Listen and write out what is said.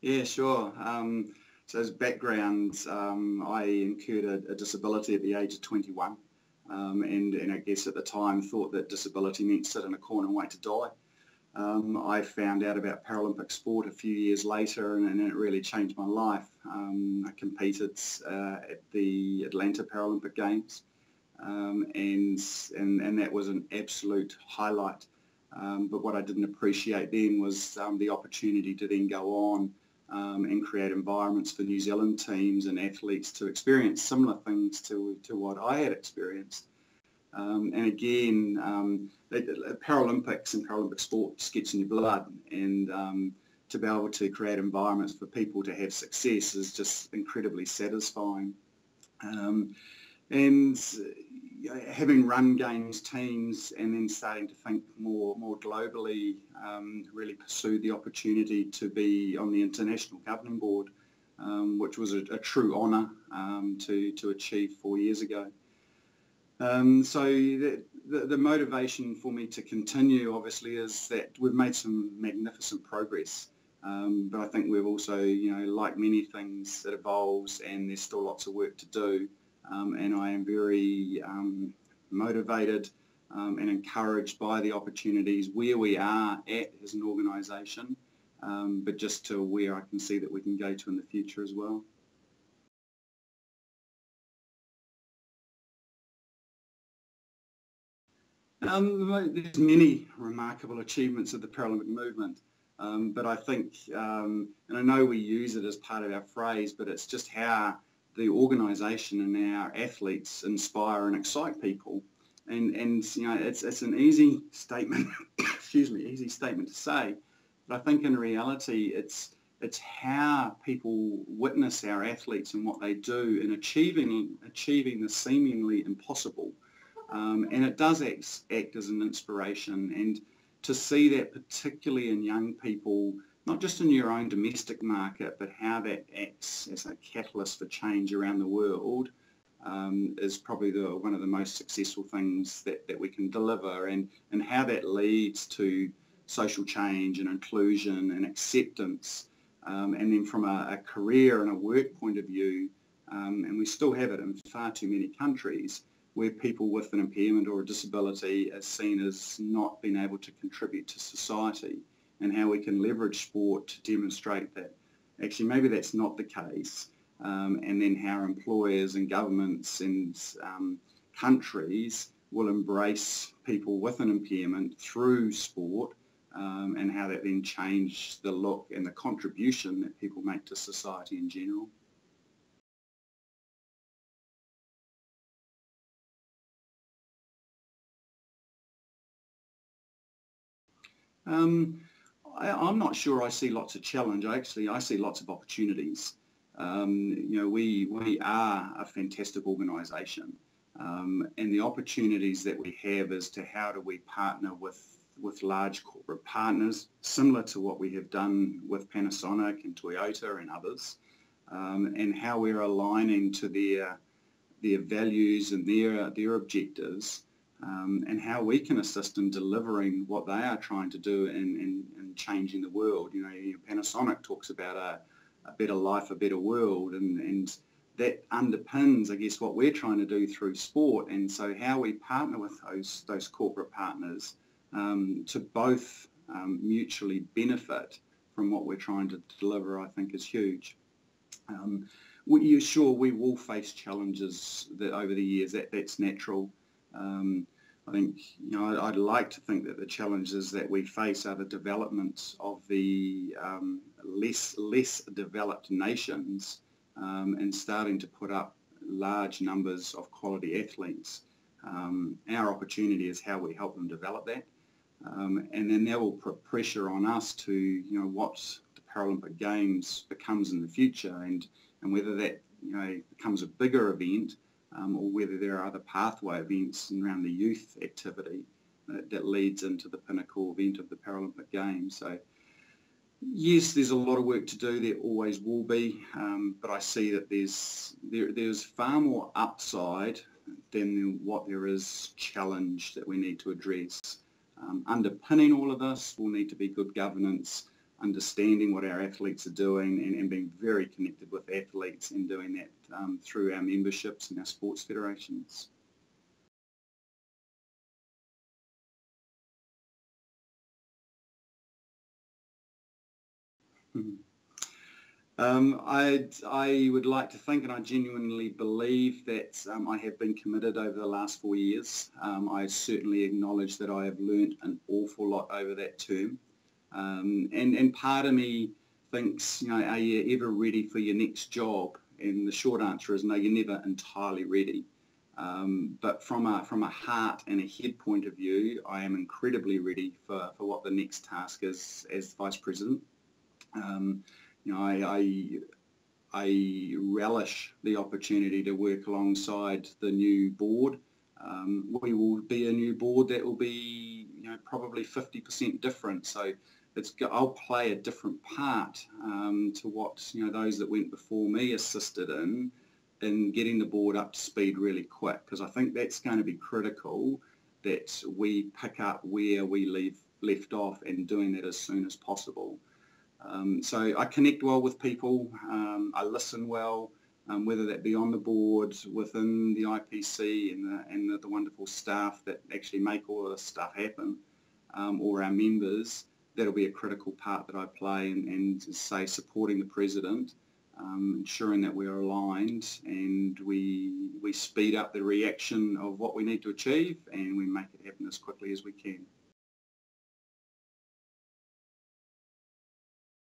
Yeah, sure. So as background, I incurred a disability at the age of 21, and I guess at the time thought that disability meant sit in a corner and wait to die. I found out about Paralympic sport a few years later, and it really changed my life. I competed at the Atlanta Paralympic Games, and that was an absolute highlight. But what I didn't appreciate then was the opportunity to then go on and create environments for New Zealand teams and athletes to experience similar things to what I had experienced. And again, Paralympics and Paralympic sports gets in your blood, and to be able to create environments for people to have success is just incredibly satisfying. And having run games teams and then starting to think more globally, really pursued the opportunity to be on the International Governing Board, which was a true honour to achieve 4 years ago. So the motivation for me to continue obviously is that we've made some magnificent progress, but I think we've also, like many things, it evolves and there's still lots of work to do. And I am very motivated and encouraged by the opportunities where we are at as an organisation, but just to where I can see that we can go to in the future as well. There's many remarkable achievements of the Paralympic movement, but I think, and I know we use it as part of our phrase, but it's just how the organisation and our athletes inspire and excite people, and it's an easy statement, excuse me, easy statement to say, but I think in reality it's how people witness our athletes and what they do in achieving the seemingly impossible, and it does act as an inspiration, and to see that particularly in young people, not just in your own domestic market, but how that acts as a catalyst for change around the world, is probably one of the most successful things that we can deliver, and how that leads to social change and inclusion and acceptance, and then from a career and a work point of view, and we still have it in far too many countries, where people with an impairment or a disability are seen as not being able to contribute to society, and how we can leverage sport to demonstrate that actually maybe that's not the case, and then how employers and governments and countries will embrace people with an impairment through sport, and how that then changes the look and the contribution that people make to society in general. I'm not sure I see lots of challenge. I see lots of opportunities. We are a fantastic organisation, and the opportunities that we have is to how do we partner with large corporate partners, similar to what we have done with Panasonic and Toyota and others, and how we're aligning to their values and their objectives, and how we can assist in delivering what they are trying to do in changing the world. Panasonic talks about a better life, a better world, and that underpins, I guess, what we're trying to do through sport. And so how we partner with those corporate partners to both mutually benefit from what we're trying to deliver, I think is huge. Sure, we will face challenges over the years. That's natural. I think, I'd like to think that the challenges that we face are the development of the less developed nations, and starting to put up large numbers of quality athletes. Our opportunity is how we help them develop that, and then that will put pressure on us to, what the Paralympic Games becomes in the future, and whether that becomes a bigger event, or whether there are other pathway events around the youth activity that leads into the pinnacle event of the Paralympic Games. So yes, there's a lot of work to do. There always will be, but I see that there's far more upside than what there is challenge that we need to address. Underpinning all of this will need to be good governance, understanding what our athletes are doing and being very connected with athletes and doing that through our memberships and our sports federations. I would like to think, and I genuinely believe, that I have been committed over the last 4 years. I certainly acknowledge that I have learnt an awful lot over that term. And part of me thinks, you know, are you ever ready for your next job? And the short answer is no, you're never entirely ready. But from a heart and a head point of view, I am incredibly ready for what the next task is as Vice President. You know, I relish the opportunity to work alongside the new board. We will be a new board that will be, you know, probably 50% different. So I'll play a different part to what, you know, those that went before me assisted in getting the board up to speed really quick, because I think that's going to be critical, that we pick up where we left off and doing that as soon as possible. So I connect well with people, I listen well, whether that be on the board, within the IPC and the wonderful staff that actually make all of this stuff happen, or our members. That'll be a critical part that I play, and say supporting the President, ensuring that we're aligned and we speed up the reaction of what we need to achieve, and we make it happen as quickly as we can.